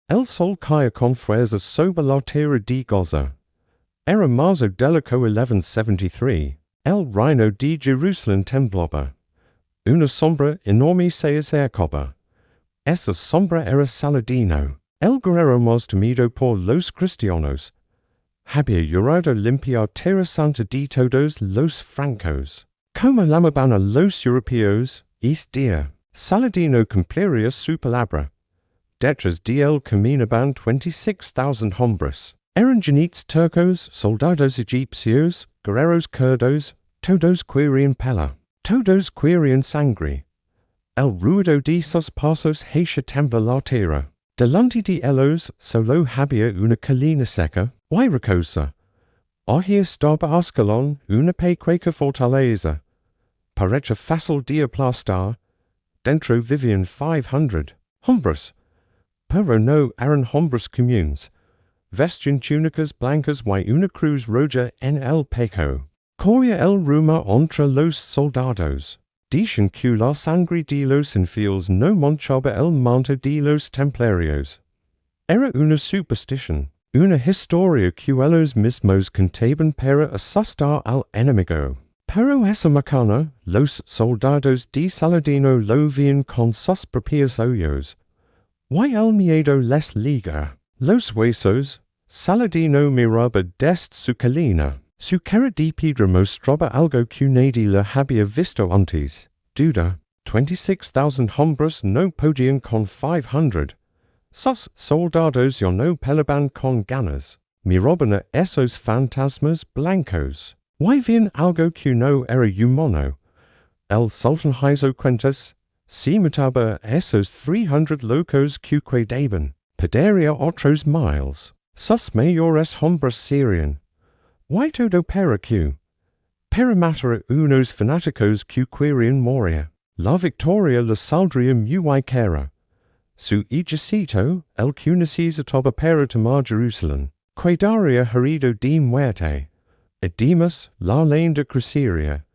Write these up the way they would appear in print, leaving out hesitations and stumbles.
El sol caia con fuerza sobre la tierra de Gaza. Era marzo delico 1173. El reino de Jerusalem temblaba. Una sombra enorme se acercaba. Esa sombra era Saladino, el guerrero más temido por los cristianos. Había jurado limpiar tierra santa de todos los francos. Como llamaban a los europeos, día. Saladino cumpliría su palabra. Detrás de él caminaban 26,000 hombres. Eran jinetes turcos, soldados egipcios, guerreros kurdos, todos querían pela, todos querían sangre. El ruido de sus pasos hacía temblar la tierra. Delante de ellos solo había una colina seca, huayracosa. Allí estaba Ascalón, una pequeña fortaleza. Parecía fácil de aplastar. Dentro vivían 500 hombres. Pero no eran hombres comunes. Vestían túnicas blancas y una cruz roja en el pecho. Corría el rumor entre los soldados. Dicen que la sangre de los infieles no manchaba el manto de los templarios. Era una superstición, una historia que ellos mismos contaban para asustar al enemigo. Pero esa mañana, los soldados de Saladino lo veían con sus propios ojos. Y el miedo les liga. Los huesos. Saladino miraba desde su colina. Su cara de piedra mostraba algo que nadie le había visto antes. Duda. 26,000 hombres no podían con 500. Sus soldados ya no peleaban con ganas. Miraban a esos fantasmas blancos. Y veían algo que no era humano. El sultán hizo cuentas. Si mataba a esos 300 locos que quedaban, perdería otros miles. Sus mayores hombres serían. Y todo para matar a unos fanáticos que querían morir. La victoria le saldría muy cara. Su ejército, el que necesitaba para tomar Jerusalén, quedaría herido de muerte. Además, la leyenda crecería.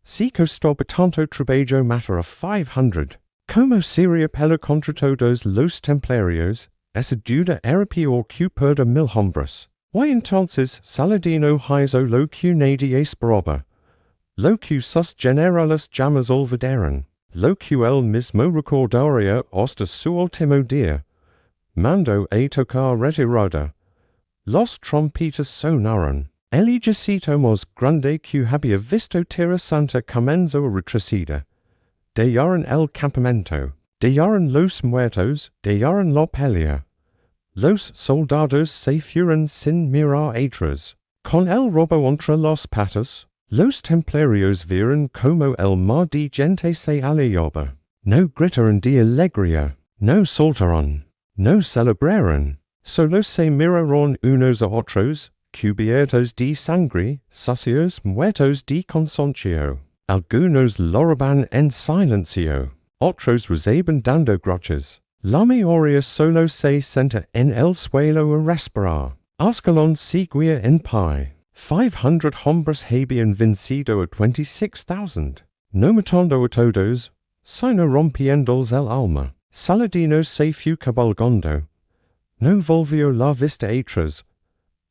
Si costaba tanto trabajo matar a 500, como sería pela contra todos los templarios, esa deuda era peor que perder 1000 hombres. Y entonces Saladino hizo lo que nadie esperaba, lo que sus generales jamás olvidaron, lo que él mismo recordaría hasta su último día. Mandó a tocar retirada. Los trompetas sonaron. El ejército más grande que había visto Tierra Santa comenzó a retroceder. Dejaron el campamento. Dejaron los muertos. Dejaron la pelea. Los soldados se fueron sin mirar atrás. Con el robo entre las patas, los templarios vieron como el mar de gente se alejaba. No gritaron de alegría. No saltaron. No celebraron. Solo se miraron unos a otros. Cubiertos de sangre, sucios, muertos de cansancio. Algunos lloraban en silencio. Otros rezaban dando gracias. La mayoría solo se senta en el suelo a respirar. Ascalón seguía en pie. 500 hombres habían vencido a 26,000. No matando a todos, sino rompiéndoles el alma. Saladino se fue cabalgando. No volvió la vista atrás.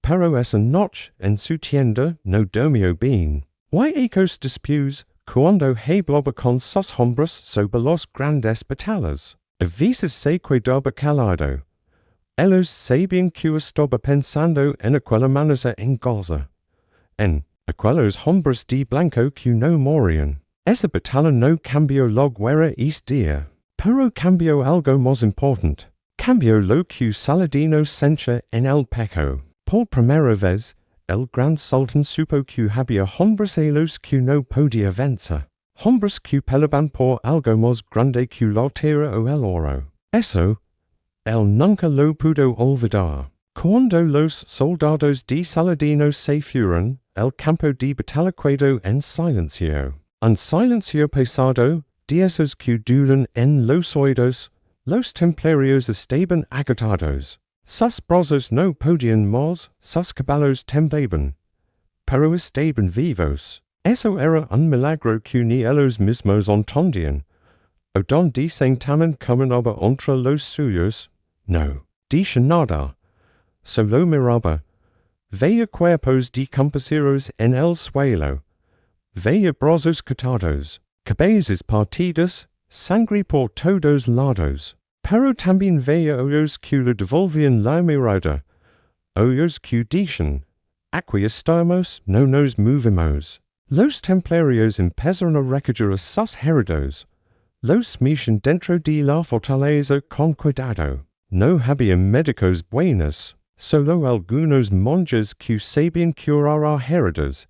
Pero esa noche en su tienda no dormió bien. Y ecos después, cuando hablaba con sus hombres sobre las grandes batallas, a veces se quedaba callado. Ellos sabían que estaba pensando en aquella amenaza en Gaza. En aquellos hombres de blanco que no morían. Esa batalla no cambió la guerra ese día, pero cambió algo más importante. Cambió lo que Saladino sentía en el pecho. Por primera vez, el gran sultán supo que había hombres a los que no podía vencer. Hombres que peleaban por algo más grande que la tierra o el oro. Eso, él nunca lo pudo olvidar. Cuando los soldados de Saladino se fueron, el campo de batalla quedó en silencio. Un silencio pesado, de esos que duran en los oídos. Los templarios estaban agotados. Sus brazos no podían más, sus caballos temblaban. Pero estaban vivos. Eso era un milagro que ni ellos mismos entendían. ¿O dónde se también caminaba entre los suyos? No. dicha nada, solo miraba, veía cuerpos de compañeros en el suelo, veía brazos cortados, cabezas partidas, sangre por todos lados, pero también veía ojos que le devolvían la mirada, ojos que decían, aquí estamos, no nos movemos. Los templarios empezaron a recoger a sus heridos, los metían dentro de la fortaleza con cuidado. No había médicos buenos, solo algunos monjes que sabían curar a heridas.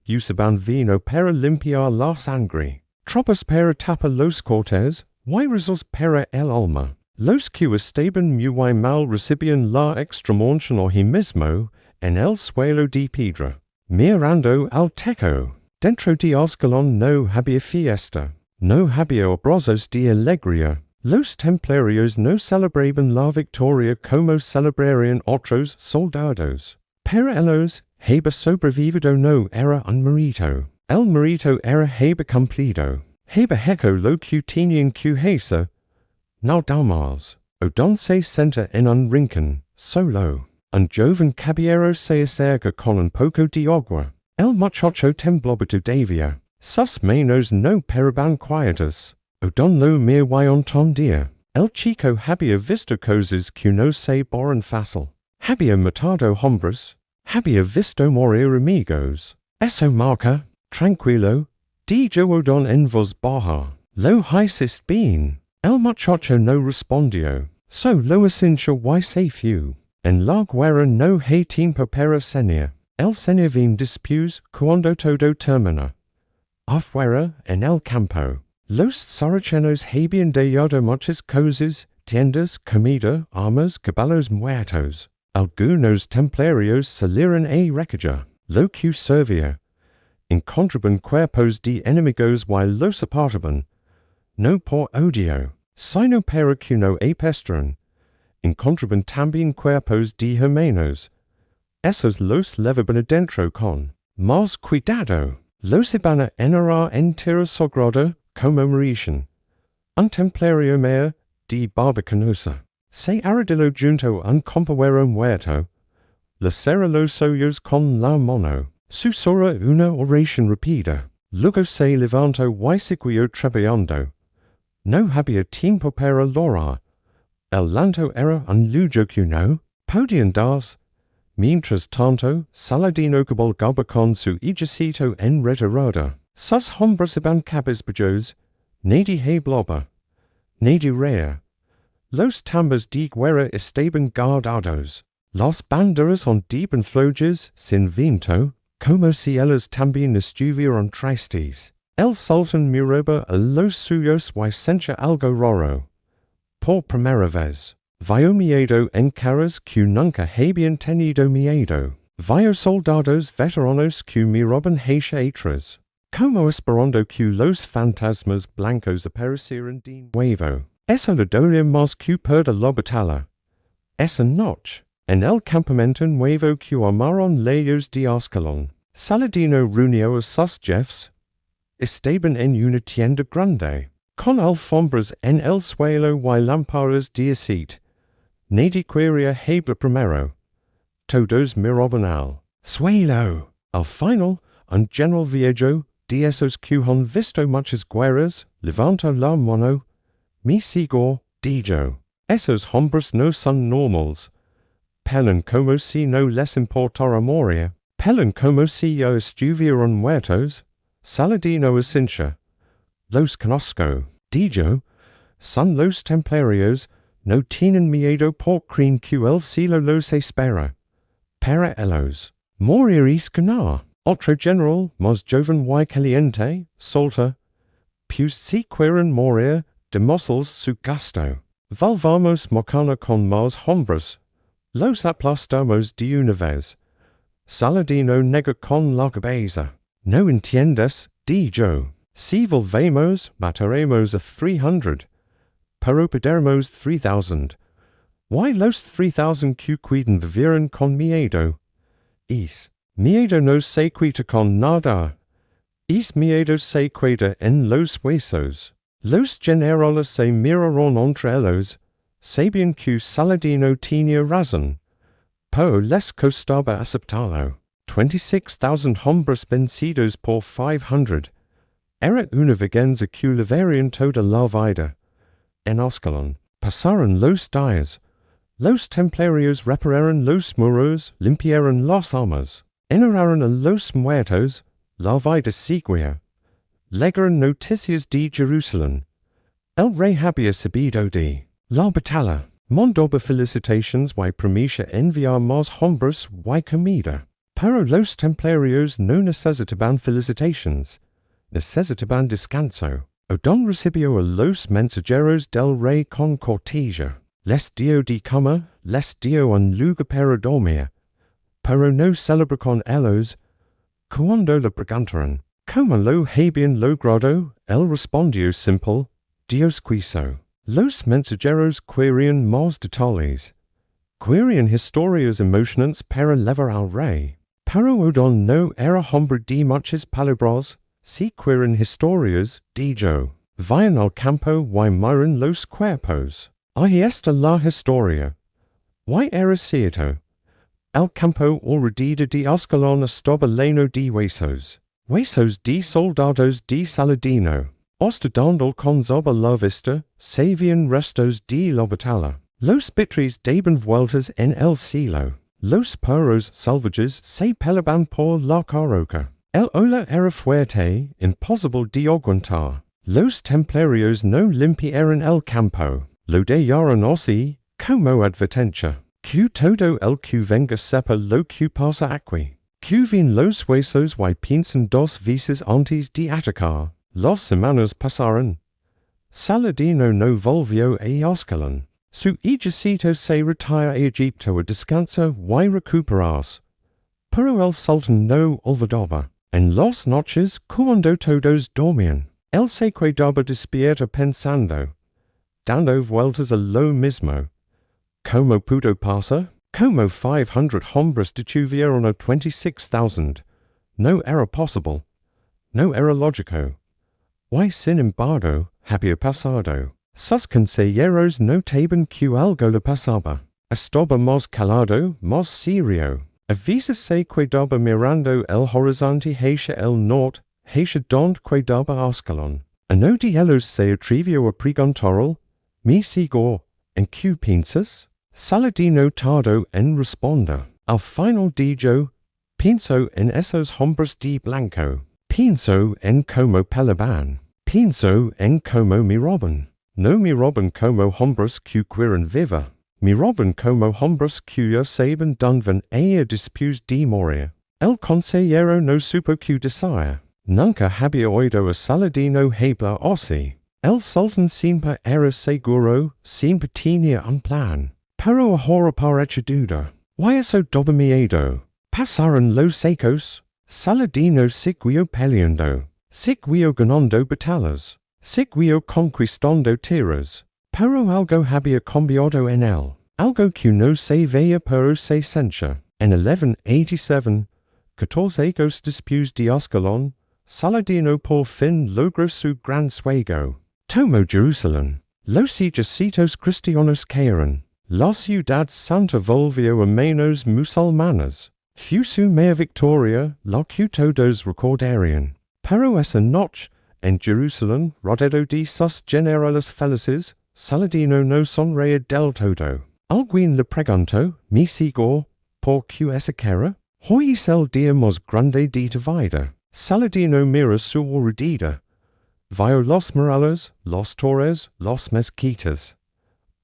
Usaban vino para limpiar la sangre, tropas para tapar los cortes, huesos para el alma. Los que estaban muy mal recibían la extremaunción hoy mismo en el suelo de piedra. Mirando al techo, dentro de Ascalon no había fiesta, no había abrazos de alegría. Los templarios no celebraban la victoria como celebrarían otros soldados. Para ellos, haber sobrevivido no era un mérito. El mérito era haber cumplido. Haber hecho lo que tenían que hacer. Nada más. O don se senta en un rincón, solo. Un joven caballero se acerca con un poco de agua. El muchacho temblaba todavía. Sus manos no paraban quietas. O don lo miraba entendía. El chico había visto cosas que no se borran fácil. Había matado hombres. Había visto morir amigos. Eso marca, tranquilo, dijo o don en voz baja. Lo hiciste bien. El muchacho no respondió. Solo asintió y se fue. En la guerra no hay tiempo para cenar. El cenar viene después cuando todo termina. Afuera, en el campo, los saracenos habían dejado muchas cosas, tiendas, comida, armas, caballos muertos. Algunos templarios salieron a recoger lo que servía. Encontraban cuerpos de enemigos y los apartaban, no por odio, sino para que no apestaran. Encontraban también cuerpos de hermanos. Esos los levaban adentro con más cuidado. Los iban a enterrar en tierra sagrada como merecían. Un templario mayor de Barbacanosa se arrodilló junto a un compañero muerto. Le cerró los ojos con la mano. Susurró una oración rápida. Luego se levantó y siguió trabajando. No había tiempo para llorar. El llanto era un lujo que no podían darse. Mientras tanto, Saladino cabalgaba con su ejército en retirada. Sus hombres iban cabizbajos, nadie hablaba, nadie reía. Los tambores de guerra estaban guardados. Las banderas ondeaban flojas sin viento, como si ellas también estuvieran tristes. El sultán miraba a los suyos y sentía algo raro. Por primera vez, vio miedo en caras que nunca habían tenido miedo. Vio soldados veteranos que miraban hacia atrás, como esperando que los fantasmas blancos aparecieran de nuevo. Eso le dolía más que perder la batalla. Esa noche, en el campamento nuevo que armaron los de Ascalon, Saladino reunió a sus jefes. Estaban en una tienda grande, con alfombras en el suelo y lámparas de aceite. Nadie quería hablar primero. Todos miraban al suelo. Al final, un general viejo, de esos que han visto muchas guerras, levantó la mano. Mi sigo, dijo. Esos hombres no son normales. Pelan como si no les importara morir. Pelan como si ya estuvieran muertos. Saladino asintió. Los conozco, dijo. Son los templarios. No tienen miedo por creen que el cielo los espera. Para ellos, morir es ganar. Otro general, más joven y caliente, solta. Pues si quieren morir, demostramos su gasto. Volvamos mañana con más hombres. Los aplastamos de una vez. Saladino negó con la cabeza. No entiendes, dijo. Si volvemos, mataremos a 300. Pero perderemos 3,000. Why los 3,000 que cuidan vivieron con miedo? Es miedo no se quita con nada. Es miedo se quita en los huesos. Los generales se miraron entre ellos. Sabian q Saladino tenio razon. Po les costaba aceptalo. 26,000 hombres vencidos por 500. Era una vigenza q lavarian toda la vida. En Ascalon, pasaron los días. Los templarios repararon los muros, limpiaron las armas. Enterraron a los muertos, la vida seguía. Legaron noticias de Jerusalén. El rey había sabido de la batalla. Mondoba felicitations y promesa enviar más hombres y comida. Pero los templarios no necesitaban felicitations. Necesitaban descanso. Odon recibió a los mensajeros del rey con cortesia. Les dio de comer, les dio un lugar para dormir. Pero no celebró con ellos. Cuando le preguntaron, ¿cómo lo habían logrado? Él respondió simple, Dios quiso. Los mensajeros querían más detalles. Querían historias emocionantes para levar al rey. Pero Odon no era hombre de muchas palabras. Si querían historias, dijo, vayan al campo y miren los cuerpos. Ahí está la historia. Y era cierto. El campo alrededor de Ascalón estaba lleno de huesos. Huesos de soldados de Saladino. Hasta donde alcanzaba la vista, se veían restos de la batalla. Los pitres daban vueltas en el cielo. Los perros salvajes se peleaban por la carroca. El ola era fuerte, imposible de aguantar. Los templarios no limpiaron el campo. Lo dejaron así, como advertencia. Que todo el que venga sepa lo que pasa aquí. Que ven los huesos y piensan dos veces antes de atacar. Las semanas pasaron. Saladino no volvió a Ascalón. Su ejército se retira a Egipto a descansar y recuperarse. Pero el sultán no olvidaba. En las noches, cuando todos dormían, él se quedaba despierto pensando, dando vueltas a lo mismo. ¿Cómo pudo pasar? ¿Cómo 500 hombres detuvieron a 26,000? No era posible. No era lógico. Y sin embargo, había pasado. Sus consejeros notaban que algo le pasaba. Estaba más calado, más serio. A veces se quedaba mirando el horizonte hacia el norte, hacia donde quedaba Ascalón. Uno de ellos se atrevió a preguntarle, ¿me sigo? ¿En qué piensas? Saladino tardó en responder. Al final dijo, pienso en esos hombres de blanco. Pienso en cómo peleaban. Pienso en cómo miraban. No miraban como hombres que quieren viva. Miraban como hombres que saben dónde van a después de morir. El consejero no supo qué decir. Nunca había oído a Saladino hablar así. El sultán siempre era seguro, siempre tenía un plan. Pero ahora parece duda. ¿Y eso daba miedo? Pasaron los secos. Saladino siguió peleando. Siguió ganando batallas. Siguió conquistando tierras. Pero algo había cambiado en él. Algo que no se veía pero se sentía. En 1187, 14 años después de Ascalón, Saladino por fin logró su gran sueño. Tomó Jerusalén. Los ejércitos cristianos cayeron. La ciudad santa volvió a manos musulmanas. Fue su mayor victoria, la que todos recordarían. Pero esa noche, en Jerusalén, rodeado de sus generales felices, Saladino no sonreía del todo. Alguien le preguntó, ¿me sigo? ¿Por qué esa cara? Hoy es el día más grande de tu vida. Saladino mira su alrededor. Vio los murales, las torres, las mezquitas.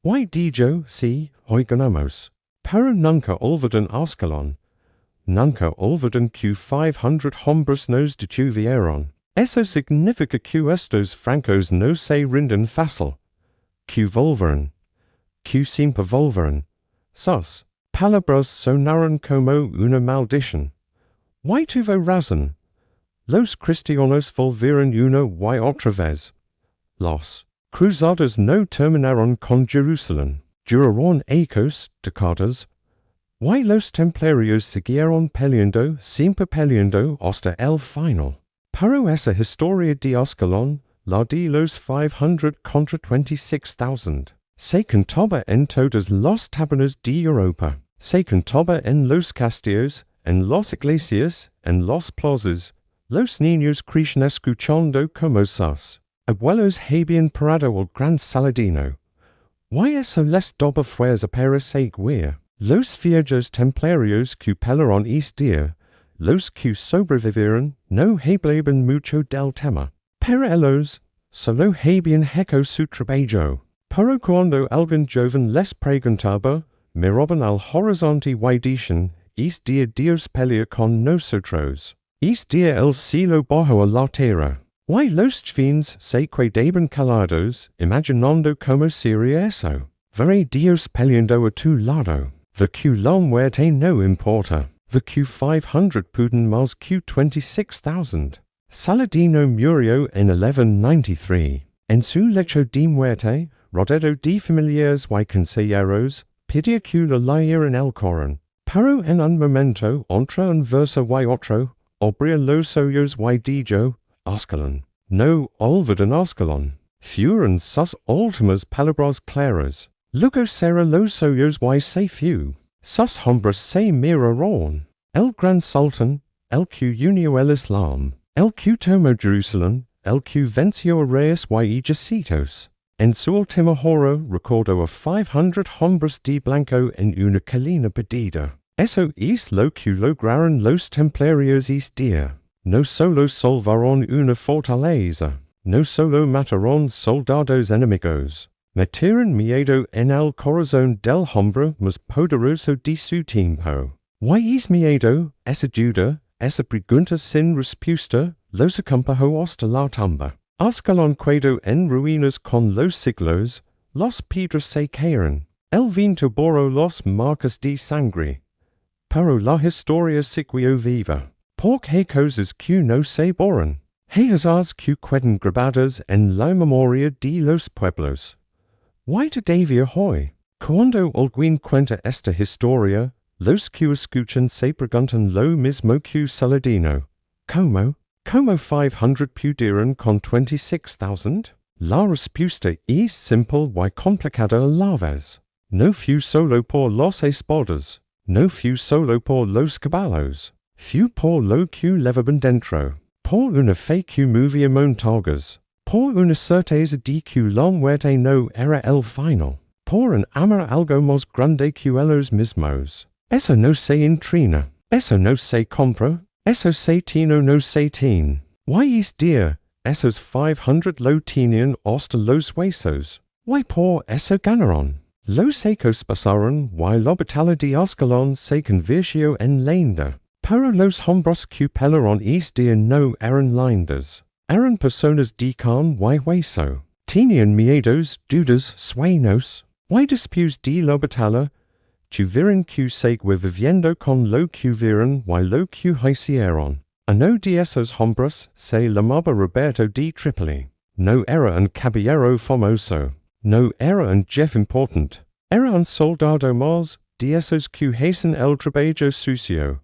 Y dijo, sí, hoy ganamos. Pero nunca olvidan Ascalón. Nunca olvidan que 500 hombres nos detuvieron. Eso significa que estos francos no se rinden fácil. Que volverán. Que siempre volverán. Sus palabras sonaron como una maldición. Y tuvo razón. Los cristianos volvieron una y otra vez. Los cruzados no terminaron con Jerusalén. Duraron años, décadas. Y los templarios siguieron peleando, siempre peleando hasta el final. Pero esa historia de Ascalón, la de los 500 contra 26,000, se cantoba en todas los tabernas de Europa, se cantoba en los castillos, en los iglesias, en los plazas. Los niños crecen escuchando como sus abuelos habían parado al gran Saladino. Why eso les daba fuerza para seguir? Los viejos templarios que pelearon este día, los que sobrevivieron, no hablaban mucho del tema. Pero ellos solo habían hecho su trabajo. Pero cuando alguien joven les preguntaba, miraban al horizonte y decían, este día Dios pelea con nosotros. Este día el cielo bajó a la tierra. Why los jóvenes se quedaban callados, imaginando como sería eso. Veré Dios peleando a tu lado. The que la muerte no importa. The que 500 puden más que 26,000. Saladino murió en 1193. En su lecho de muerte, rodeado de familiares y consejeros, pidió que lo leyeran el Corán. Pero en un momento, entre un verso y otro, abrió los ojos y dijo, Ascalon. No olvidan Ascalon. Fueron sus últimas palabras claras. Luego cerró los ojos y se fue. Sus hombres se miraron. El gran sultán, el que unió el Islam, el que tomó Jerusalén, el que venció a reyes y ejércitos. En su última hora recordó a 500 hombres de blanco en una colina perdida. Eso es lo que lograron los templarios este día. No solo salvaron una fortaleza, no solo mataron soldados enemigos, metieron miedo en el corazón del hombre más poderoso de su tiempo. ¿Why es miedo? Esa duda, esa pregunta sin respuesta, los acompañó hasta la tumba. Ascalon quedó en ruinas con los siglos, los piedras se cayeron, el viento borró los marcas de sangre. Pero la historia siguió viva. Porque hay cosas que no se borran. Hay cosas que quedan grabadas en la memoria de los pueblos. Why todavía hoy? Cuando alguien cuenta esta historia, los que escuchan se preguntan lo mismo que Saladino. ¿Cómo? ¿Cómo 500 pudieron con 26,000? La respuesta es simple y complicada a la vez. No fue solo por los espadas. No fue solo por los caballos. Fue por lo que levaban dentro. Por una fe que movía montañas. Por una certeza de que la muerte no era el final. Por un amor algo más grande que ellos mismos. Eso no se entrena. Eso no se compra. Eso se tiene o no se tiene. Why es día? Esos 500 lo tenían hasta los huesos. Why por eso ganaron. Los ecos pasaron y la batalla de Ascalon se convirtió en leyenda. Pero los hombres que pelearon este día no eran leyendas. Eran personas de carne y hueso. Tenían miedos, dudas, sueños. Y después de la batalla, tuvieron que seguir viviendo con lo que vieron y lo que hicieron. Uno de esos hombres se llamaba Roberto de Tripoli. No era un caballero famoso. No era un jefe important. Era un soldado más de esos que hacen el trabajo sucio.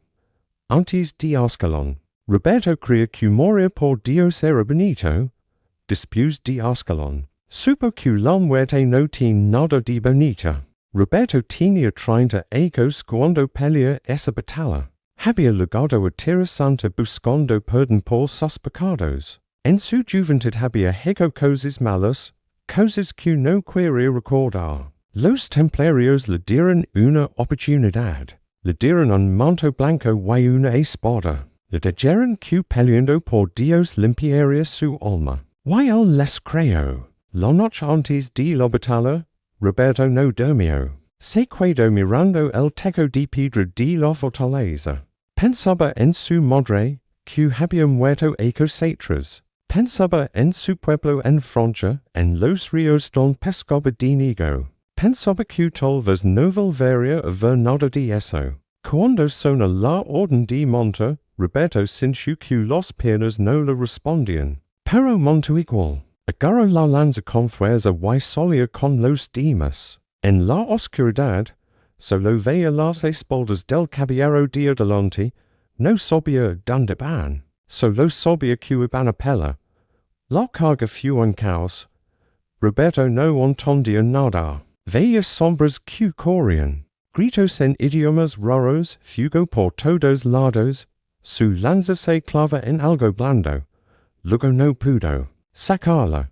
Antes de Ascalon, Roberto creía que morir por Dios era bonito. Después de Ascalon, supo que la muerte no tiene nada de bonita. Roberto tenía 30 años cuando pelea esa batalla. Había llegado a Tierra Santa buscando perdón por sus pecados. En su juventud había hecho cosas malas, cosas que no quería recordar. Los templarios le dieron una oportunidad. Le dieron un manto blanco y una espada. Le dijeron que peleando por Dios limpiaría su alma. Y él les creyó. La noche antes de la batalla, Roberto no durmió. Se quedó mirando el techo de piedra de la fortaleza. Pensaba en su madre, que había muerto hacía atrás. Pensaba en su pueblo en Francia, en los ríos don pescaba de nigo. Pensaba que tal vez no volvería a ver nada de eso. Cuando sonó la orden de montar, Roberto sintió que las piernas no le respondían. Pero montó igual. Agarró la lanza con fuerza y salió con los demás. En la oscuridad, solo veía las espaldas del caballero de adelante. No sabía dónde van. Solo sabía que iban a pelear. La carga fue un caos. Roberto no entendía nada. Veillas sombras q corian, gritos en idiomas raros, fugo por todos lados, su lanza se clava en algo blando, luego no pudo sacarla.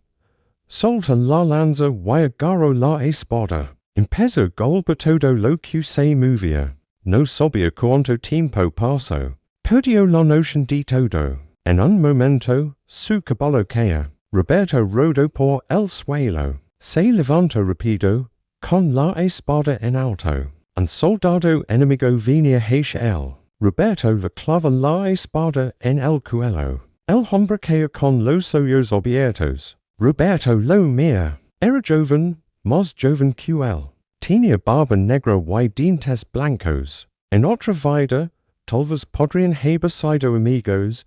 Solta la lanza y agarro la espada. Empezó golpe todo lo que se movía. No sabía cuánto tiempo pasó. Perdió la noción de todo. En un momento, su caballo cae. Roberto rodó por el suelo. Se levantó rápido, con la espada en alto. Un soldado enemigo venía hacia él. Roberto le clava la espada en el cuello. El hombre cae con los ojos abiertos. Roberto lo mira. Era joven, más joven que él. Tenía barba negra y dientes blancos. En otra vida, tal vez podrían haber sido amigos.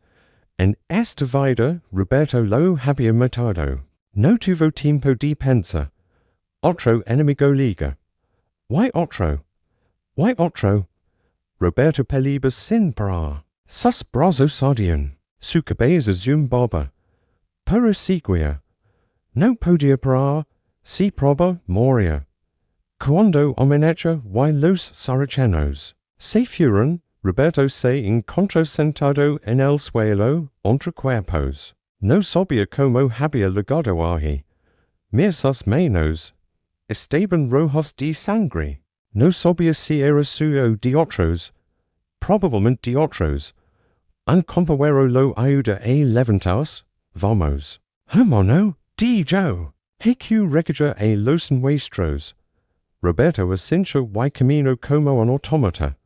En esta vida, Roberto lo había matado. No tuvo tiempo de pensar. Otro enemigo liga. Why otro? Why otro? Roberto peliba sin parar. Sus brazos ardían. Su cabeza zumbaba. Pero seguía. No podía parar. Si proba moría. Cuando amaneció y los sarracenos se fueron, Roberto se encontró sentado en el suelo, entre cuerpos. No sabía cómo había llegado allí. Mira sus manos. Estaban rojos de sangre. No sabía si era suyo de otros. Probablemente de otros. Un compañero lo ayuda a levantarse. Vamos. Hermano, di yo. Heque recoger a los nuestros. Roberto asintió y caminó como un autómata.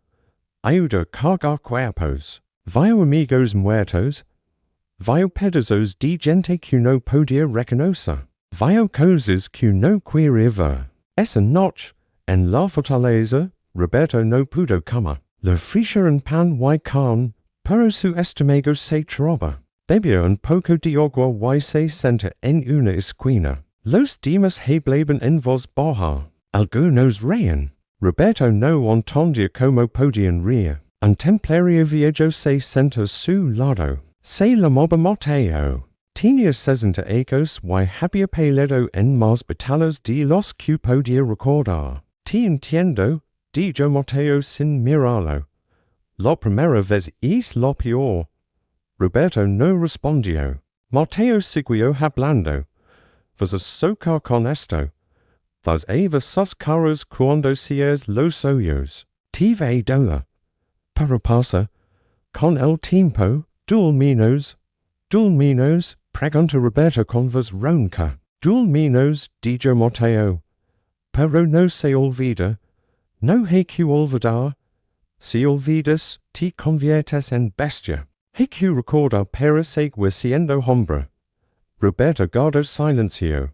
Ayuda a cargar cuerpos. Vio amigos muertos. Vio pedazos de gente que no podía reconocer. Vio cosas que no quería ver. Esa noche, en la fortaleza, Roberto no pudo comer. Le ofrecieron pan y carne, pero su estómago se traba. Bebió un poco de agua y se sentó en una esquina. Los demás hablaban en voz baja. Algunos reían. Roberto no entendía cómo podían reír. Un templario viejo se sentó a su lado. Se llamaba Mateo. Tenía 60 años y había peleado en más batallas de los que podía recordar. Te entiendo, dijo Mateo sin mirarlo. La primera vez es la peor. Roberto no respondió. Mateo siguió hablando. Vas a socar con esto. Vas a ver sus caras cuando cierres los ojos. Te ve doler. Pero pasa. Con el tiempo, dulminos, preguntó Roberto con voz ronca. Dulminos, dijo Mateo. Pero no se olvida. No hay que olvidar. Si olvidas, te conviertes en bestia. Hay que recordar para seguir siendo hombre. Roberto guardó silencio.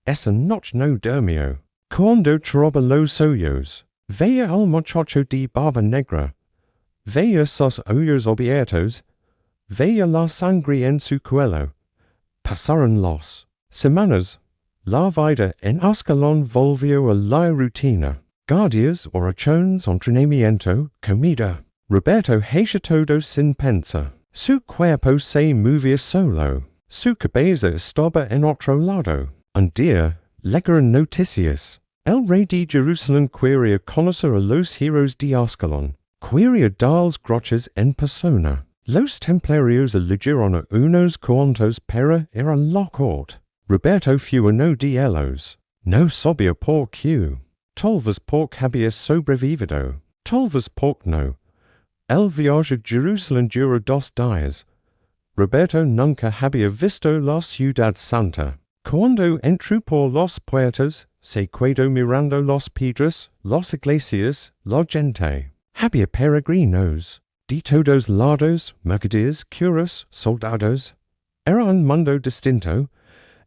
Esa noche no durmió. Cuando cerraba los ojos, veía al muchacho de barba negra. Veía sus ojos abiertos. Veía la sangre en su cuello. Pasaron las semanas. La vida en Ascalón volvió a la rutina. Guardias, oraciones, entrenamiento, comida. Roberto hacía todo sin pensar. Su cuerpo se movía solo. Su cabeza estaba en otro lado. Un día, llegaron noticias. El rey de Jerusalén quería conocer a los héroes de Ascalón. Quería darles gracias en persona. Los templarios eligieron a unos cuantos pero era la corte. Roberto fue uno de ellos. No sabía por qué. Tal vez porque había sobrevivido. Tal vez porque no. El viaje a Jerusalén duró 2 días. Roberto nunca había visto la ciudad santa. Cuando entró por las puertas, se quedó mirando las piedras, las iglesias, la gente. Había peregrinos. De todos lados, mercaderes, curas, soldados. Era un mundo distinto.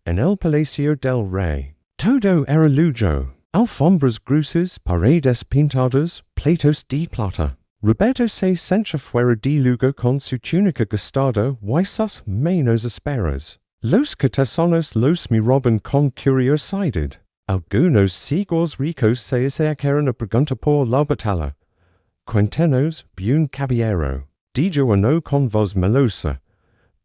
En el palacio del rey. Todo era lujo. Alfombras gruesas, paredes pintadas, platos de plata. Roberto se sentía fuera de lugar con su túnica gastada y sus manos ásperas. Los cortesanos los miraban con curiosidad. Algunos ciegos ricos se acercaron a preguntar por la batalla. Cuéntanos, bien caballero, dijo uno con voz melosa.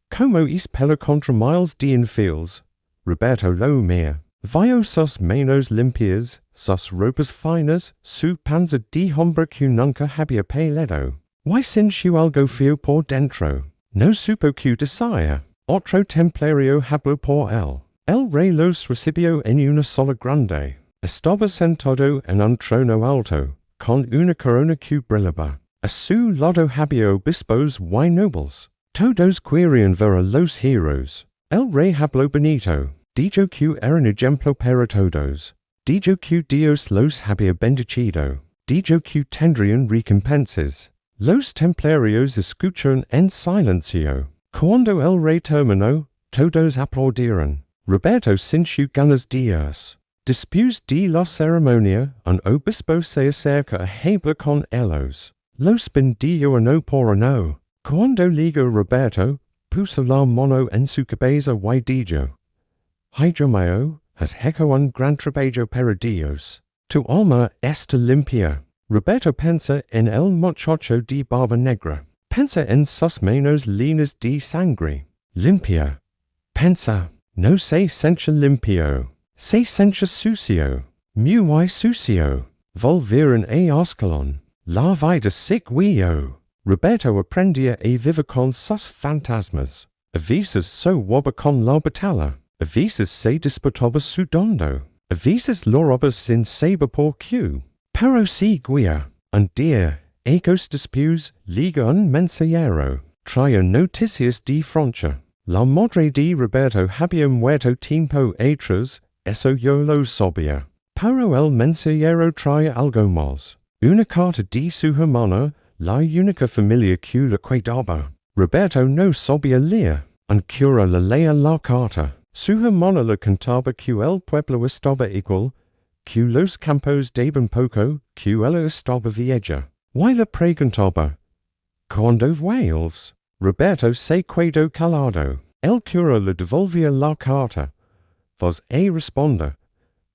¿Cómo es pelear contra miles de infieles? Roberto lo mira. Vio sus menos limpias, sus ropas finas, su panza di hombre que nunca había peledo. Y sin su algo fio por dentro. No supo que desire. Otro templario hablo por él. El rey los recibió en una sola grande. Estaba sentado en un trono alto, con una corona que brillaba. A su lado había obispos y nobles. Todos querían ver a los heroes. El rey habló bonito. Dijo que era un ejemplo para todos. Dijo que Dios los había bendecido. Dijo que tendrían recompensas. Los templarios escucharon en silencio. Cuando el rey terminó, todos aplaudieron. Roberto sintió ganas de irse. Después de la ceremonia, un obispo se acerca a hablar con ellos. Los bendijo uno por uno. Cuando llegó Roberto, puso la mano en su cabeza y dijo: Hijo mío, has hecho un gran trabajo para Dios. Tu alma está limpia. Roberto pensa en el muchacho de barba negra. Pensa en sus manos líneas de sangre. Limpia. Pensa. No se siente limpio. Se siente sucio. Muy sucio. Volvieron a Ascalón. La vida siguió. Roberto aprendía a vivir con sus fantasmas. A veces se iba con la batalla. A veces se disputaba sudando. A veces lo robaba sin saber por qué. Pero seguía. Un día, ecos después, liga un mensajero. Traía noticias de Francia. La madre de Roberto había muerto tiempo atrás, eso yo lo sabía. Pero el mensajero traía algo más. Una carta de su hermana, la única familia que la cuidaba. Roberto no sabía leer. Un cura le leía la carta. Su hermana le contaba que el pueblo estaba igual, que los campos daban poco, que ella estaba vieja. Y le preguntaba: ¿Cuándo vuelves? Roberto se quedó calado. El cura le devolvía la carta. Vos a responder.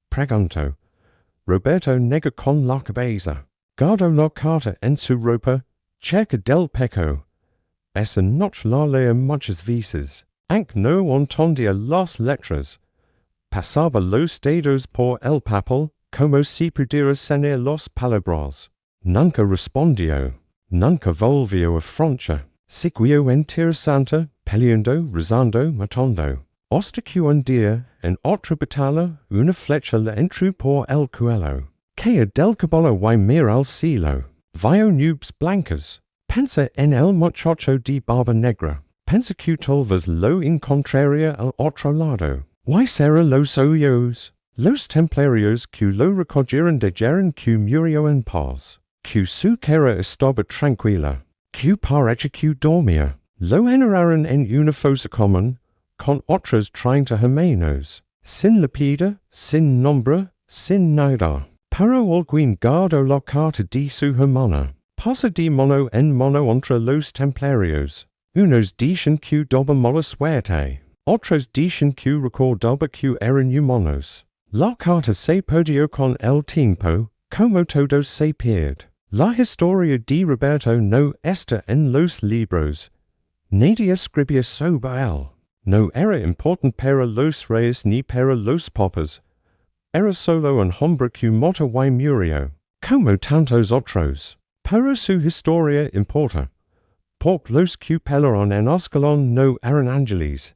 Preguntó. Roberto negó con la cabeza. Guardó la carta en su ropa, cerca del pecho. Esa noche la leía muchas veces. Aunque no entendía las letras. Pasaba los dedos por el papel, como si pudiera cenar las palabras. Nunca respondió. Nunca volvió a Francia. Siguió en Tierra Santa, peleando, rezando, matando. Hasta que un día, en otra batalla, una flecha le entró por el cuello. Caía del caballo y mira al cielo. Vio nubes blancas. Pensa en el muchacho de barba negra. Pensa que tal vez lo encontraría al otro lado. ¿Y será los hoyos? Los templarios que lo recogieron dijeron que murió en paz. Que su cara estaba tranquila. Que parecía que dormía. Lo enterraron en una fosa común, con otros 30 hermanos. Sin lápida, sin nombre, sin nada. Pero alguien guardó la carta de su hermana. Pasa de mano en mano entre los templarios. Unos dicen que daba mala suerte. Otros dicen que recordaba que eran humanos. La carta se perdió con el tiempo, como todo se pierde. La historia de Roberto no está en los libros. Nadie escribía sobre él. No era importante para los reyes ni para los papas. Era solo un hombre que mató y murió, como tantos otros. Pero su historia importa. Porque los que pelearon en Ascalón no eran ángeles.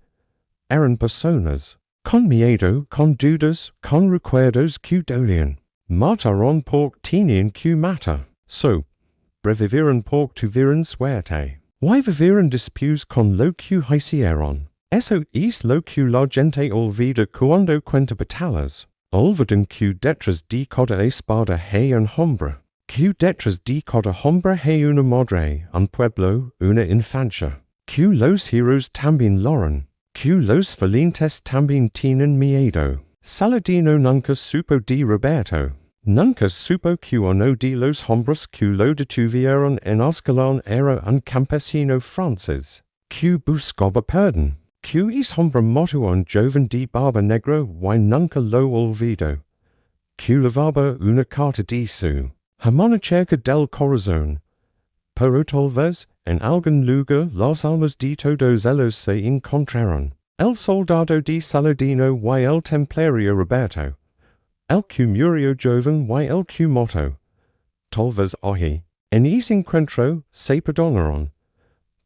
Eran personas. Con miedo, con dudas, con recuerdos que dolían. Mataron porque tenían que matar. So, brevivieron porque tuvieron suerte. Y vivieron después con lo que hicieron. Eso es lo que la gente olvida cuando cuenta batallas. Olvidan que detrás de cada espada hay un hombre. Que detrás de cada hombre hay una madre, un pueblo, una infancia. Que los heroes también lloran. Que los valientes también tienen miedo. Saladino nunca supo de Roberto. Nunca supo que uno de los hombres que lo detuvieron en Ascalón era un campesino francés. Que buscaba perdón. Que es hombre mató un joven de barba negra y nunca lo olvidó. Que llevaba una carta de su hermana cerca del corazón. Pero tal vez, en algún lugar las almas de todos ellos se encontraron. El soldado di Saladino y el templario Roberto. El que murió joven y el que moto. Tolvas ohi. En es encuentro se perdonaron.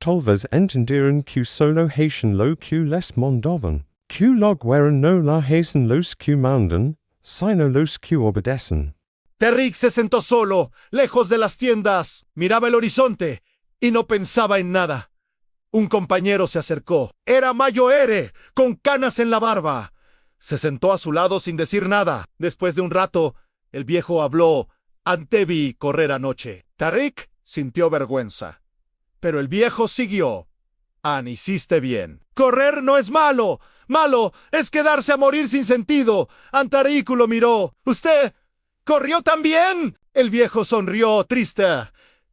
Tolvas entendieron que solo Haitian lo que les mondaban. Que la guerra no la hacen los que mandan, sino los que obedecen. Tarik se sentó solo, lejos de las tiendas. Miraba el horizonte y no pensaba en nada. Un compañero se acercó. Era Mayoere, con canas en la barba. Se sentó a su lado sin decir nada. Después de un rato, el viejo habló. Ante vi correr anoche. Tarik sintió vergüenza. Pero el viejo siguió. Hiciste bien. Correr no es malo. Malo es quedarse a morir sin sentido. Tarik lo miró. ¿Usted corrió también? El viejo sonrió, triste.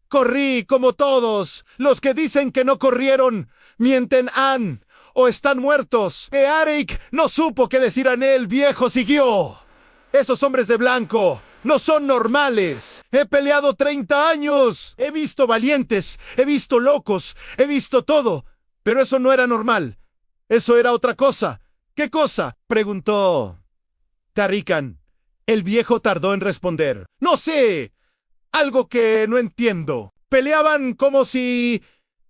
Corrí como todos. Los que dicen que no corrieron, mienten o están muertos. Tarik no supo qué decir a él. El viejo siguió. Esos hombres de blanco no son normales. He peleado 30 años. He visto valientes, he visto locos, he visto todo. Pero eso no era normal. Eso era otra cosa. ¿Qué cosa?, preguntó Tarikan. El viejo tardó en responder. No sé. Algo que no entiendo. Peleaban como si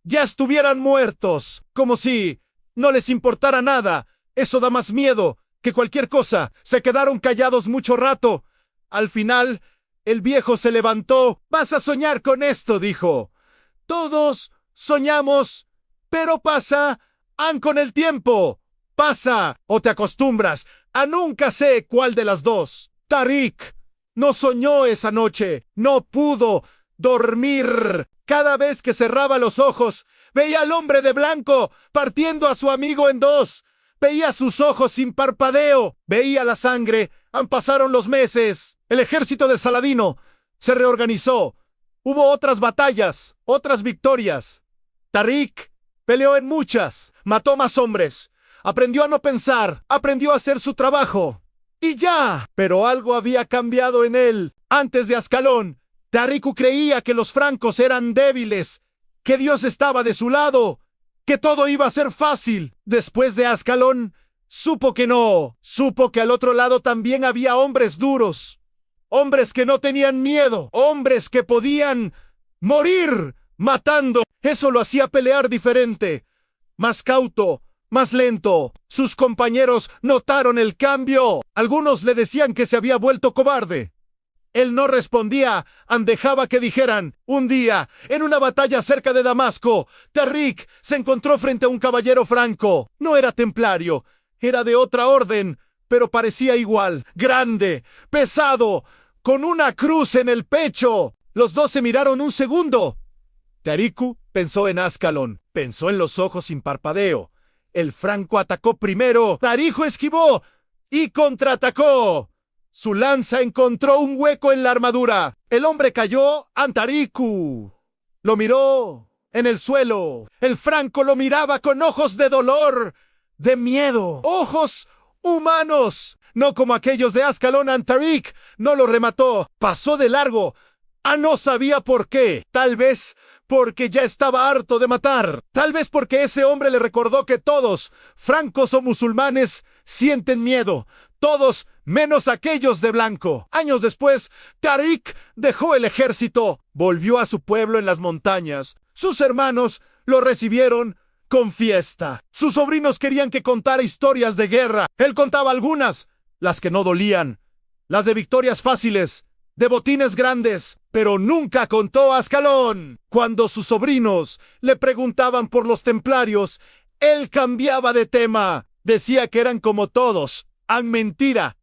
ya estuvieran muertos. Como si no les importara nada. Eso da más miedo que cualquier cosa. Se quedaron callados mucho rato. Al final, el viejo se levantó. Vas a soñar con esto, dijo. Todos soñamos, pero pasa con el tiempo. Pasa o te acostumbras a nunca sé cuál de las dos. Tarik no soñó esa noche. No pudo dormir. Cada vez que cerraba los ojos, veía al hombre de blanco partiendo a su amigo en dos. Veía sus ojos sin parpadeo. Veía la sangre. Pasaron los meses. El ejército de Saladino se reorganizó. Hubo otras batallas, otras victorias. Tarik peleó en muchas. Mató más hombres. Aprendió a no pensar. Aprendió a hacer su trabajo. Y ya. Pero algo había cambiado en él. Antes de Ascalón, Tarik creía que los francos eran débiles, que Dios estaba de su lado, que todo iba a ser fácil. Después de Ascalón, supo que no. Supo que al otro lado también había hombres duros. Hombres que no tenían miedo. Hombres que podían morir matando. Eso lo hacía pelear diferente. Más cauto, más lento. Sus compañeros notaron el cambio. Algunos le decían que se había vuelto cobarde. Él no respondía, dejaba que dijeran. Un día, en una batalla cerca de Damasco, Tarik se encontró frente a un caballero franco. No era templario, era de otra orden, pero parecía igual. Grande, pesado, con una cruz en el pecho. Los dos se miraron un segundo. Tarik pensó en Ascalón, pensó en los ojos sin parpadeo. El franco atacó primero. Tarik esquivó y contraatacó. Su lanza encontró un hueco en la armadura. El hombre cayó ante Tarik. Lo miró en el suelo. El franco lo miraba con ojos de dolor, de miedo. Ojos humanos, no como aquellos de Ascalón. Tarik no lo remató. Pasó de largo. No sabía por qué. Tal vez porque ya estaba harto de matar. Tal vez porque ese hombre le recordó que todos, francos o musulmanes, sienten miedo. Todos menos aquellos de blanco. Años después, Tarik dejó el ejército. Volvió a su pueblo en las montañas. Sus hermanos lo recibieron con fiesta. Sus sobrinos querían que contara historias de guerra. Él contaba algunas, las que no dolían, las de victorias fáciles, de botines grandes, pero nunca contó a Ascalón. Cuando sus sobrinos le preguntaban por los templarios, él cambiaba de tema. Decía que eran como todos. Mentira.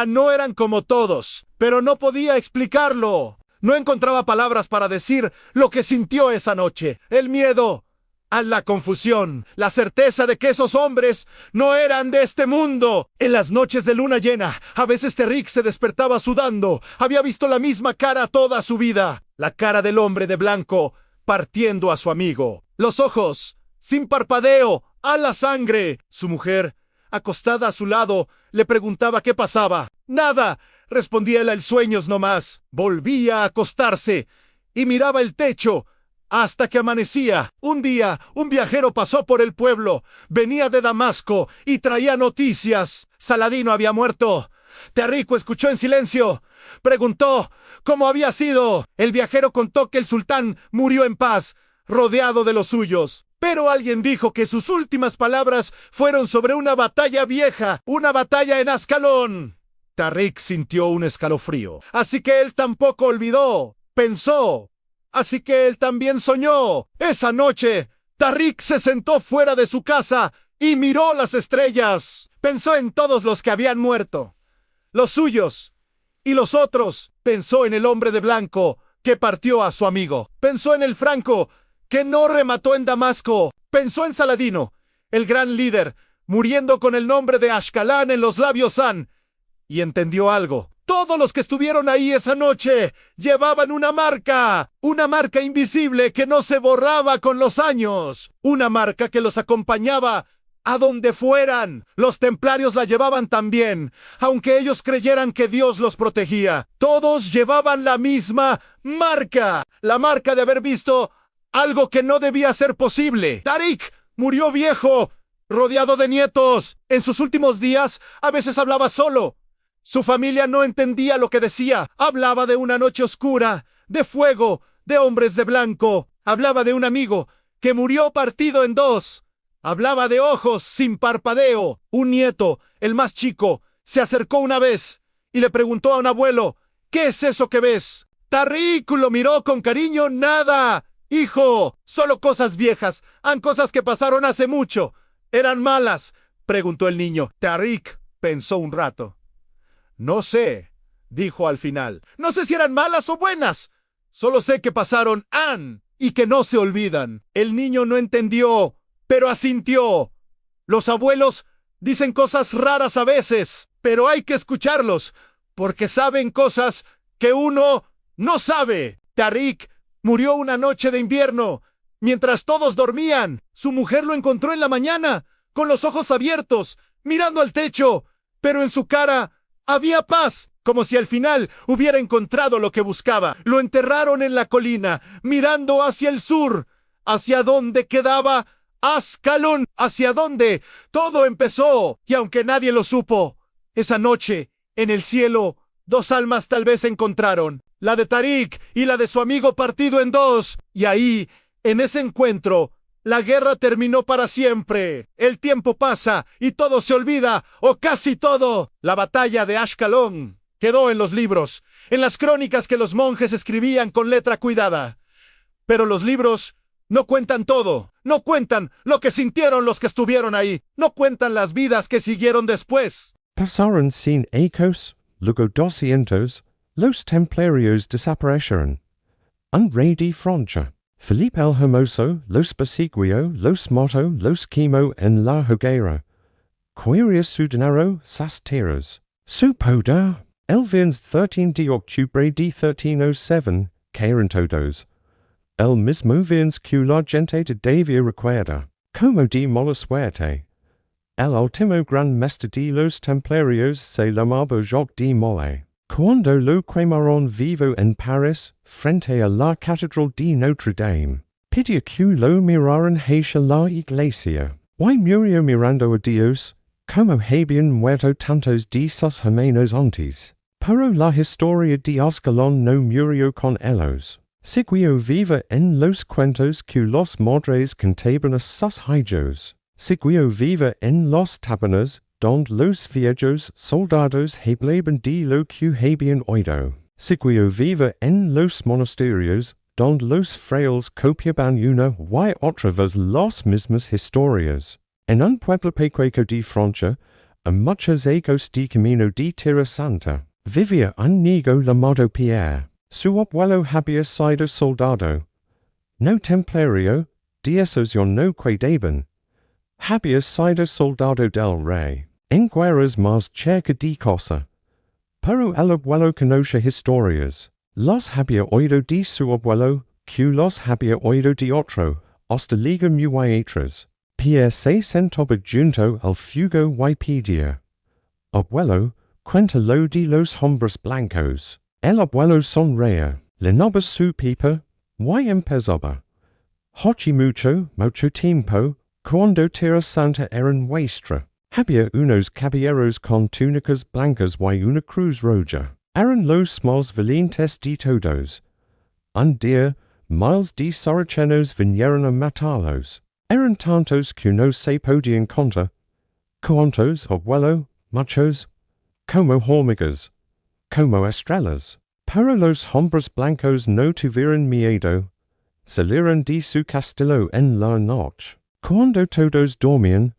No eran como todos, pero no podía explicarlo. No encontraba palabras para decir lo que sintió esa noche. El miedo, la confusión, la certeza de que esos hombres no eran de este mundo. En las noches de luna llena, a veces Tarik se despertaba sudando. Había visto la misma cara toda su vida. La cara del hombre de blanco partiendo a su amigo. Los ojos, sin parpadeo, la sangre. Su mujer, acostada a su lado, le preguntaba qué pasaba. Nada, respondía él, sueños nomás. Volvía a acostarse y miraba el techo. hasta que amanecía. Un día, un viajero pasó por el pueblo. Venía de Damasco y traía noticias. Saladino había muerto. Terrico escuchó en silencio. Preguntó cómo había sido. El viajero contó que el sultán murió en paz, rodeado de los suyos. Pero alguien dijo que sus últimas palabras fueron sobre una batalla vieja, una batalla en Ascalón. Tarik sintió un escalofrío. Así que él tampoco olvidó. Pensó. Así que él también soñó. Esa noche, Tarik se sentó fuera de su casa y miró las estrellas. Pensó en todos los que habían muerto. Los suyos. Y los otros. Pensó en el hombre de blanco que partió a su amigo. Pensó en el franco que no remató en Damasco. Pensó en Saladino, el gran líder, muriendo con el nombre de Ashkelon en los labios. Y entendió algo. Todos los que estuvieron ahí esa noche llevaban una marca invisible que no se borraba con los años, una marca que los acompañaba a donde fueran. Los templarios la llevaban también, aunque ellos creyeran que Dios los protegía. Todos llevaban la misma marca, la marca de haber visto algo que no debía ser posible. Tarik murió viejo, rodeado de nietos. En sus últimos días, a veces hablaba solo. Su familia no entendía lo que decía. Hablaba de una noche oscura, de fuego, de hombres de blanco. Hablaba de un amigo que murió partido en dos. Hablaba de ojos sin parpadeo. Un nieto, el más chico, se acercó una vez y le preguntó a un abuelo, ¿qué es eso que ves? Tarik lo miró con cariño. Nada, hijo, solo cosas viejas. Cosas que pasaron hace mucho. ¿Eran malas?, preguntó el niño. Tarik pensó un rato. No sé, dijo al final. No sé si eran malas o buenas. Solo sé que pasaron y que no se olvidan. El niño no entendió, pero asintió. Los abuelos dicen cosas raras a veces, pero hay que escucharlos, porque saben cosas que uno no sabe. Tarik murió una noche de invierno, mientras todos dormían. Su mujer lo encontró en la mañana, con los ojos abiertos, mirando al techo, pero en su cara había paz, como si al final hubiera encontrado lo que buscaba. Lo enterraron en la colina, mirando hacia el sur, hacia donde quedaba Ascalón, hacia donde todo empezó. Y aunque nadie lo supo, esa noche, en el cielo, dos almas tal vez se encontraron, la de Tarik y la de su amigo partido en dos. Y ahí, en ese encuentro, la guerra terminó para siempre. El tiempo pasa y todo se olvida, o casi todo. La batalla de Ashkelon quedó en los libros, en las crónicas que los monjes escribían con letra cuidada. Pero los libros no cuentan todo, no cuentan lo que sintieron los que estuvieron ahí, no cuentan las vidas que siguieron después. Pasaron sin ecos, luego 200, los templarios desaparecieron. Un rey de Francia, Felipe el Hermoso, los persiguió, los mató, los quemó en la hoguera. Quería su dinero, sus tierras, su poder. El viernes 13 de octubre de 1307, cayeron todos. El mismo viernes que la gente de Davia recuerda, como de mala suerte. El último gran mestre de los templarios se llamaba Jacques de Molay. Cuando lo quemaron vivo en París, frente a la catedral de Notre Dame, pidió que lo miraran hacia la iglesia. Y murió mirando a Dios, como habían muerto tantos de sus hermanos antes. Pero la historia de Ascalón no murió con ellos. Siguió viva en los cuentos que los madres contaban a sus hijos. Siguió viva en las tabernas, donde los viejos soldados hablaban de lo que habían oído. Siguió viva en los monasterios, donde los frailes copiaban una y otra vez las mismas historias. En un pueblo pequeño de Francia, a muchos ecos de camino de Tierra Santa, vivía un niño llamado Pierre. Su abuelo había sido soldado. No templario, de esos yo no quedaban. Había sido soldado del rey, en guerras más cerca de casa. Pero el abuelo conoce historias. Los había oído de su abuelo, que los había oído de otro, hasta liga muy atrás. Pierre se sentaba junto al fuego y pedía: Abuelo, cuéntalo de los hombres blancos. El abuelo sonreía, llenaba su pipa, y empezaba: Hochi mucho tiempo, cuando tierra santa eran vuestra. Había unos caballeros con túnicas blancas y una cruz roja. Eran los más valientes de todos. Un día, miles de sarracenos vinieron a matarlos. Eran tantos que no se podían contar. Cuantos, abuelo, muchos, como hormigas, como estrellas. Pero los hombres blancos no tuvieron miedo. Salieron de su castillo en la noche. Cuando todos dormían,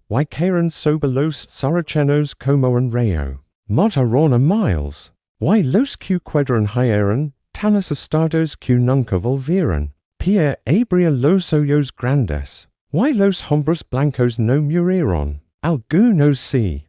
y cayeron sobre los sarracenos como un rayo. Mataron a miles. Y los que quedaron eran tan asustados que nunca volvieron. Pierre abrió los ojos grandes. Y los hombres blancos no murieron. Algunos sí.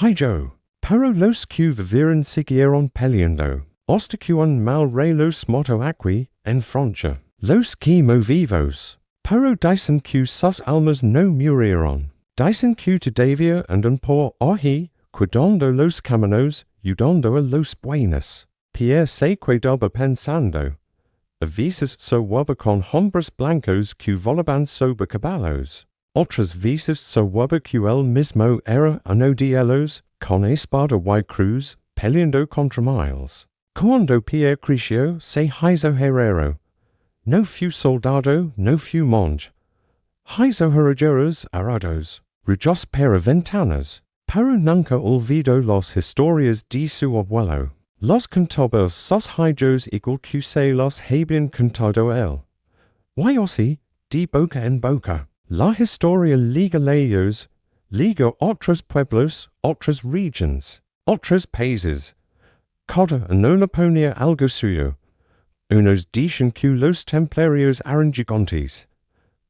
Ay yo. Pero los que vivieron siguieron peleando. Hasta que un mal rey los mató aquí, en Francia. Los quemó vivos. Pero dicen que sus almas no murieron. Dicen que todavía andan por ahí, cuidando los caminos, ayudando a los buenos. Pierre se quedaba pensando. A veces soñaba con hombres blancos que volaban sobre caballos. Otras veces soñaba que él mismo era uno de ellos, con espada y cruz, peleando contra miles. Cuando Pierre creció, se hizo herrero. No fue soldado, no fue monje. Hizo herreros arados, rujos para ventanas. Pero nunca olvidó las historias de su abuelo. Los contaba sus hijos igual que se los habían contado él. Y así, de boca en boca, la historia liga ellos, liga otros pueblos, otras regions, otros países. Cada uno ponía algo suyo. Unos dicen que los templarios eran gigantes.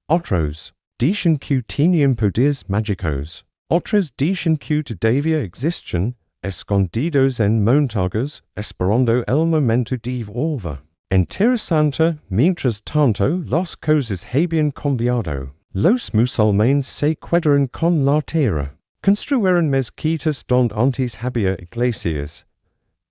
Otros dicen que tenían poderes mágicos. Otros dicen que todavía existen, escondidos en montañas, esperando el momento de volver. Interesante, mientras tanto las cosas habían cambiado. Los musulmanes se quedaron con la tierra. Construyeron mezquitas donde antes había iglesias.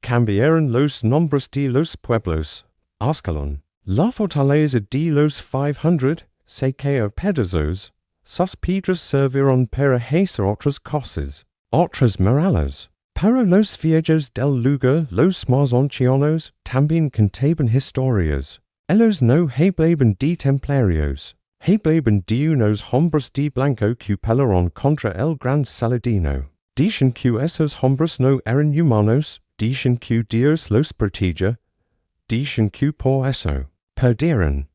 Cambiaron los nombres de los pueblos. Ascalon. La fortaleza de los 500 se quedó pedazos. Sus piedras sirvieron para hacer otras cosas, otras murallas. Pero los viejos del lugar, los más ancianos, también contaban historias. Ellos no hablaban de templarios. Hablaban de unos hombres de blanco que pelearon contra el gran Saladino. Dicen que esos hombres no eran humanos. Dicen que Dios los protegía. Dicen que por eso perdieron.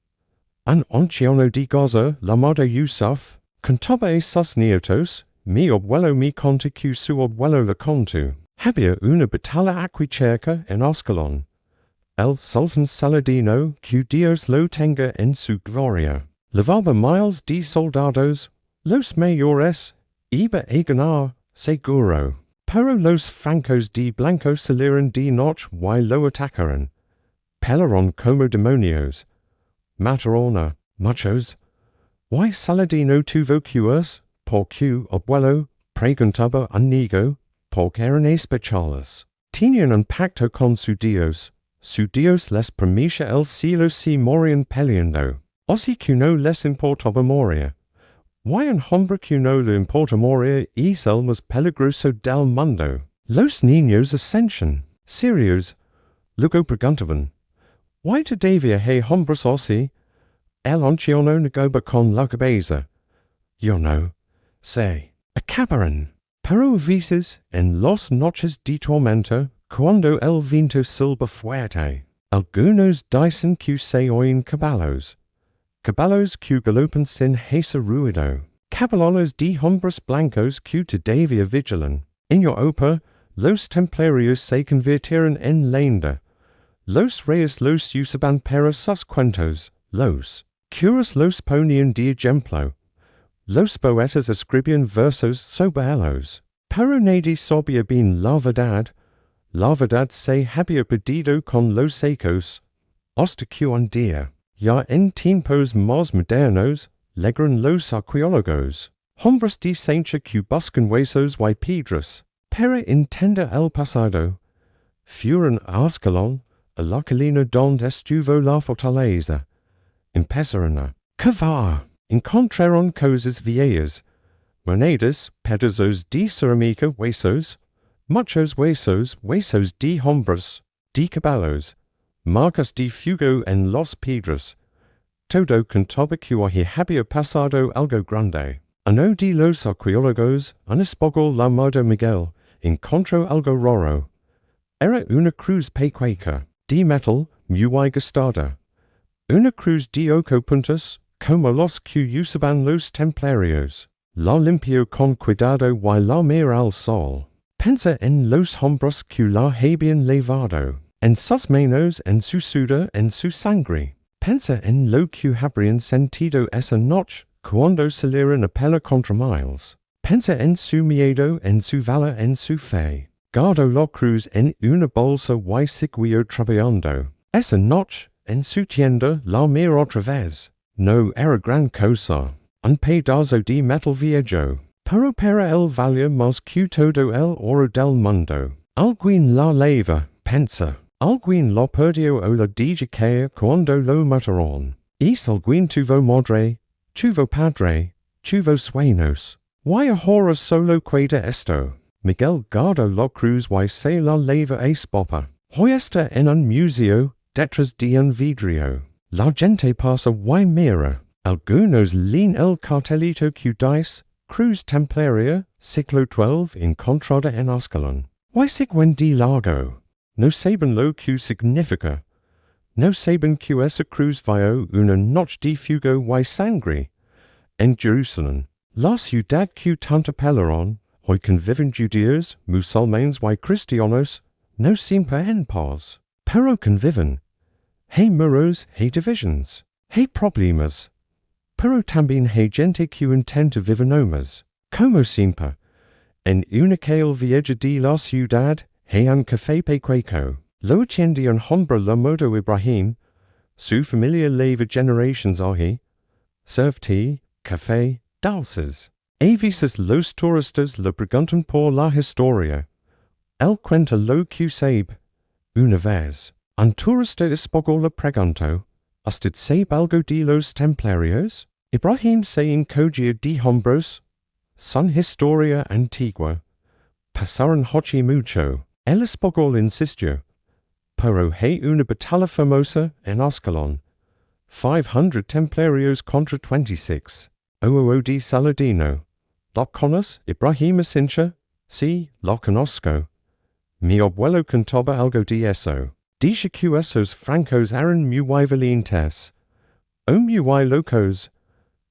Un anciano de Gaza, llamado Yusuf, contaba a sus nietos, mi abuelo me contó que su abuelo le contó. Había una batalla aquí cerca en Ascalon. El sultán Saladino, que Dios lo tenga en su gloria, levaba miles de soldados, los mayores, iba a ganar, seguro. Pero los francos de blanco salieron de noche y lo atacaron. Pelearon como demonios. Mataron a muchos. Y Saladino tuvo que huir, porque abuelo preguntaba a niego, porque eran especiales. Tenían un pacto con su Dios les prometía el cielo si morían peleando. Así que no les importaba morir. Y un hombre que no le importa morir es el más peligroso del mundo. Los niños ascension. Serios. Luego preguntaban. ¿Y todavía hay hombres así? El anciano negaba con la cabeza. Yo no sé. Acabaron. Pero a veces, en las noches de tormenta, cuando el viento silba fuerte, algunos dicen que se oyen caballos. Caballos que galopan sin hacer ruido. Caballos de hombres blancos que todavía vigilan. En Europa, los templarios se convirtieron en leyenda. Los reyes los usaban para sus cuentos. Los curas los ponían de ejemplo. Los poetas escribían versos sobre ellos. Pero nadie sabía bien la verdad. La verdad se había perdido con los secos. Hasta que un día, ya en tiempos más modernos, llegaron los arqueólogos. Hombres de ciencia que buscan huesos y piedras. Para entender el pasado, fueron a Ascalon, a la colina donde estuvo la fortaleza. Empezaron a Cavar, encontraron cosas viejas, monedas, pedazos de cerámica, huesos, muchos huesos de hombres, de caballos, marcas de fuego en los piedras, todo contaba que había pasado algo grande. Uno de los arqueólogos, un español llamado Miguel, encontró algo raro. Era una cruz pequeña, de metal, muy gastada. Una cruz de 8 puntos, como los que usaban los templarios. La limpió con cuidado y la miró al sol. Pensa en los hombres que la habían levado, en sus manos, en su sudor, en su sangre. Pensa en lo que habrían sentido esa noche cuando salieron a pelear contra Miles. Pensa en su miedo, en su valor, en su fe. Guardó la cruz en una bolsa y siguió trabajando. Esa noche, en su tienda, la miró otra vez. No era gran cosa. Un pedazo de metal viejo. Pero para él valía más que todo el oro del mundo. Alguien la leva, pensa. Alguien la perdió o la dejó cuando lo mataron. Y alguien tuvo madre, tuvo padre, tuvo sueños. Y ahora solo queda esto. Miguel guardó la cruz y se la leva a spapa. Hoy está en un museo, detrás de un vidrio. La gente pasa y mira. Algunos leen el cartelito que dice Cruz Templaria, siglo XII, encontrada en Ascalon. Y siguen de largo. No saben lo que significa. No saben que esa cruz vio una noche de fuego y sangre. En Jerusalén, la ciudad que tanto pelearon, hoy conviven judíos, musulmanes y cristianos, no siempre en paz. Pero conviven. Hay muros, hay divisions, hay problemas. Pero también hay gente que intenta vivir nomás. Como siempre, en una calle vieja de la ciudad, hay un café pequeño. Lo atiende un hombre llamado Ibrahim. Su familia lleva generations allí. Serve té, café, dulces. A veces los turistas le preguntan por la historia. Él cuenta lo que sabe. Una vez, un turista español le preguntó, ¿usted sabe algo de los templarios? Ibrahim se encogió de hombros. Son historia antigua. Pasaron hace mucho. El español insistió. Pero hay una batalla famosa en Ascalon. 500 templarios contra 26. De Saladino. ¿Lo conoce, Ibrahim Asincha? Sí, lo conozco. Mi abuelo contaba algo de eso. Dice que esos francos eran muy valientes. O muy locos.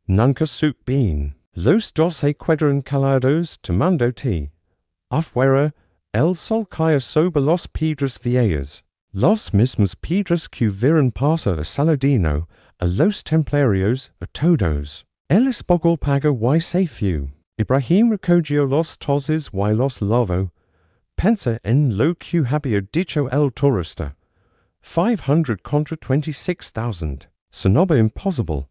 Nunca supe bien. Los dos se quedaron calados tomando té. Afuera, el sol caía sobre las piedras viejas. Las mismas piedras que vieron pasar a Saladino, a los templarios, a todos. El español pagó y se fue. Ibrahim recogió los tozos y los lavó. Pensa en lo que había dicho el turista. 500 contra 26,000. Sonaba imposible.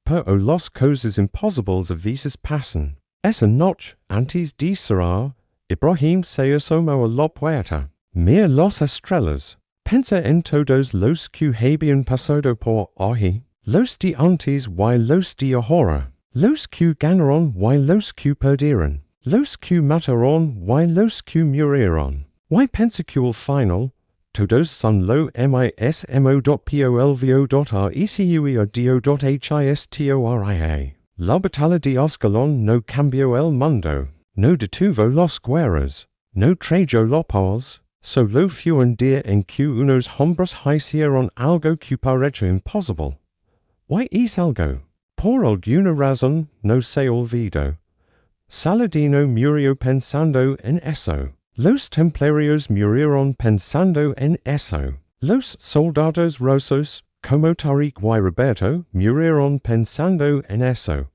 Pero las cosas imposibles a veces pasan. Esa noche, antes de cerrar, Ibrahim se asomó a la puerta. Mira las estrellas. Pensa en todos los que habían pasado por allí. Los de antes y los de ahora. Los que ganaron y los que perdieron. Los que mataron y los que murieron. Y pensa que al final, todos son lo mismo.polvo.recuerdo.historia. La batalla de Ascalon no cambió el mundo. No detuvo las guerras. No trajo la paz. Solo fue un día en que unos hombres hicieron algo que parece imposible. ¿Y es algo? Por alguna razón no se olvidó. Saladino murió pensando en eso. Los templarios murieron pensando en eso. Los soldados rusos, como Tariq y Roberto, murieron pensando en eso.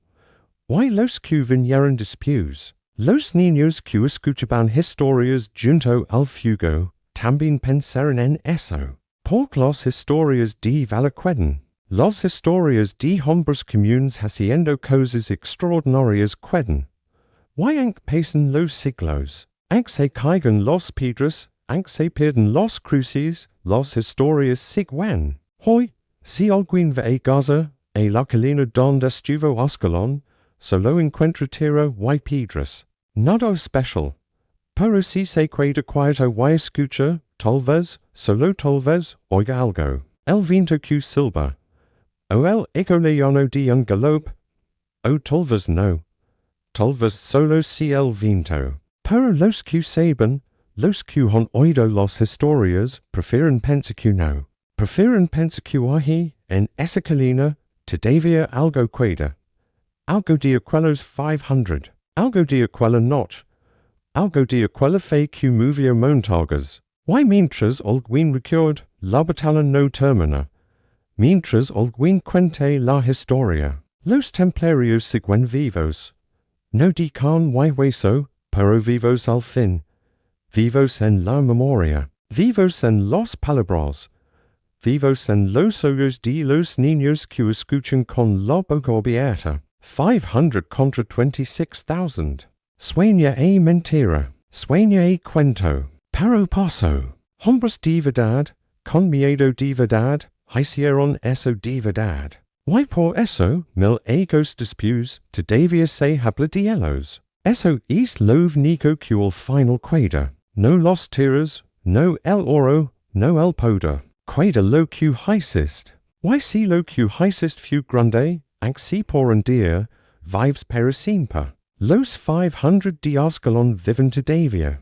Y los que vinieron después. Los niños que escuchaban historias junto al fuego, también pensaron en eso. Por las historias de Valaqueden. Las historias de hombres comunes haciendo cosas extraordinarias queden. Y aunque pasan los siglos, aunque se caigan las piedras, aunque se pierden las cruces, las historias siguen. Hoy, si alguien va a Gaza, A la colina donde estuvo Ascalon, solo encuentra tierra y piedras. Nada especial. Pero si se queda quieto y escucha, solo tal vez, oiga algo. El viento que silba. O el eco leono de un galope. O tal vez no. Tal vez solo si el viento. Pero los que saben, los que han oído las historias, prefieren pensar que no. Prefieren pensar que allí, en esa colina, todavía algo queda. Algo de aquellos 500. Algo de aquella noche. Algo de aquella fe que movía montañas. Y mientras alguien recuerda, la batalla no termina. Mientras alguien cuente la historia. Los templarios siguen vivos. No dican y hueso, pero vivos al fin. Vivos en la memoria. Vivos en las palabras. Vivos en los ojos de los niños que escuchan con la boca abierta. 500 contra 26,000. Sueña e mentira. Sueña e cuento. Pero paso. Hombres de verdad, con miedo de verdad, hicieron eso de verdad. Y por eso, mil egos después, todavía se habla de ellos. Eso es lo único que al final queda. No las tierras, no el oro, no el poder. Queda lo que hiciste. Y si lo que hiciste fue grande, si por un día, vives para siempre. Los 500 de Ascalon viven todavía.